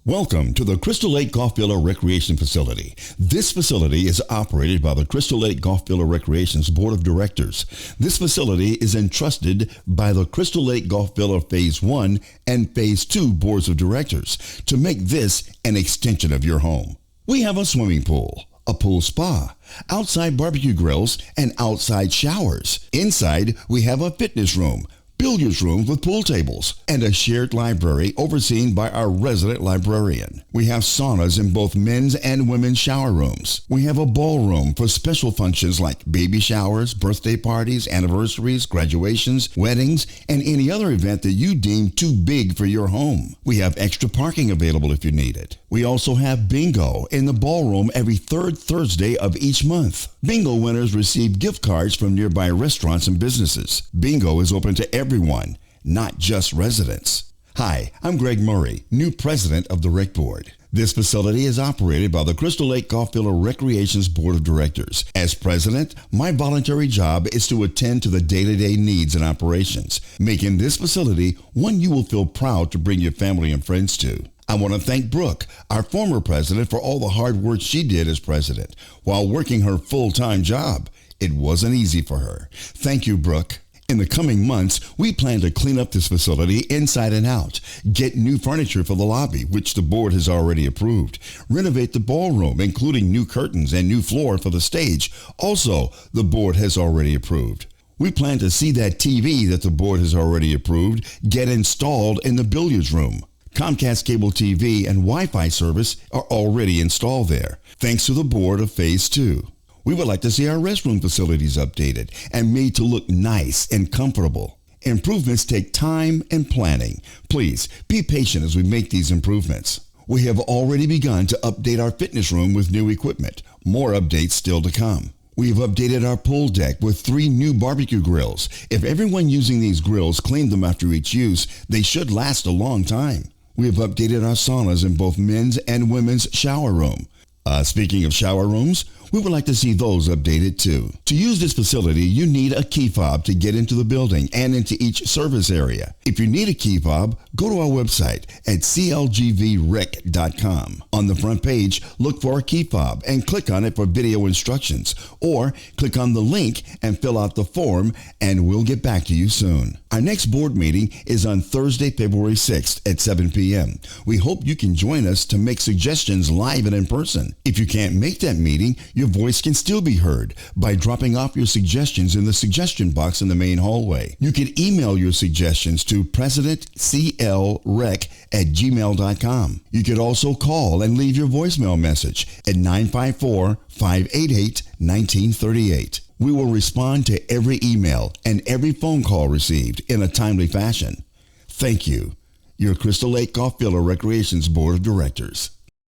Welcome to the Crystal Lake Golf Villa Recreation Facility. This facility is operated by the Crystal Lake Golf Villa Recreation's Board of Directors. This facility is entrusted by the Crystal Lake Golf Villa Phase 1 and Phase 2 Boards of Directors to make this an extension of your home. We have a swimming pool, a pool spa, outside barbecue grills, and outside showers. Inside, we have a fitness room, billiards rooms with pool tables, and a shared library overseen by our resident librarian. We have saunas in both men's and women's shower rooms. We have a ballroom for special functions like baby showers, birthday parties, anniversaries, graduations, weddings, and any other event that you deem too big for your home. We have extra parking available if you need it. We also have bingo in the ballroom every third Thursday of each month. Bingo winners receive gift cards from nearby restaurants and businesses. Bingo is open to everyone, not just residents. Hi, I'm Greg Murray, new president of the Rec Board. This facility is operated by the Crystal Lake Golf Villa Recreation's Board of Directors. As president, my voluntary job is to attend to the day-to-day needs and operations, making this facility one you will feel proud to bring your family and friends to. I want to thank Brooke, our former president, for all the hard work she did as president while working her full-time job. It wasn't easy for her. Thank you, Brooke. In the coming months, we plan to clean up this facility inside and out, get new furniture for the lobby, which the board has already approved, renovate the ballroom, including new curtains and new floor for the stage. Also, the board has already approved. We plan to see that TV that the board has already approved get installed in the billiards room. Comcast cable TV and Wi-Fi service are already installed there, thanks to the board of Phase 2. We would like to see our restroom facilities updated and made to look nice and comfortable. Improvements take time and planning. Please be patient as we make these improvements. We have already begun to update our fitness room with new equipment. More updates still to come. We have updated our pool deck with 3 new barbecue grills. If everyone using these grills cleaned them after each use, they should last a long time. We have updated our saunas in both men's and women's shower room. Speaking of shower rooms, we would like to see those updated too. To use this facility, you need a key fob to get into the building and into each service area. If you need a key fob, go to our website at CLGVRec.com. On the front page, look for a key fob and click on it for video instructions, or click on the link and fill out the form, and we'll get back to you soon. Our next board meeting is on Thursday, February 6th at 7 p.m. We hope you can join us to make suggestions live and in person. If you can't make that meeting, your voice can still be heard by dropping off your suggestions in the suggestion box in the main hallway. You can email your suggestions to presidentclrec@gmail.com. You could also call and leave your voicemail message at 954-588-1938. We will respond to every email and every phone call received in a timely fashion. Thank you. Your Crystal Lake Golf Villa Recreation's Board of Directors.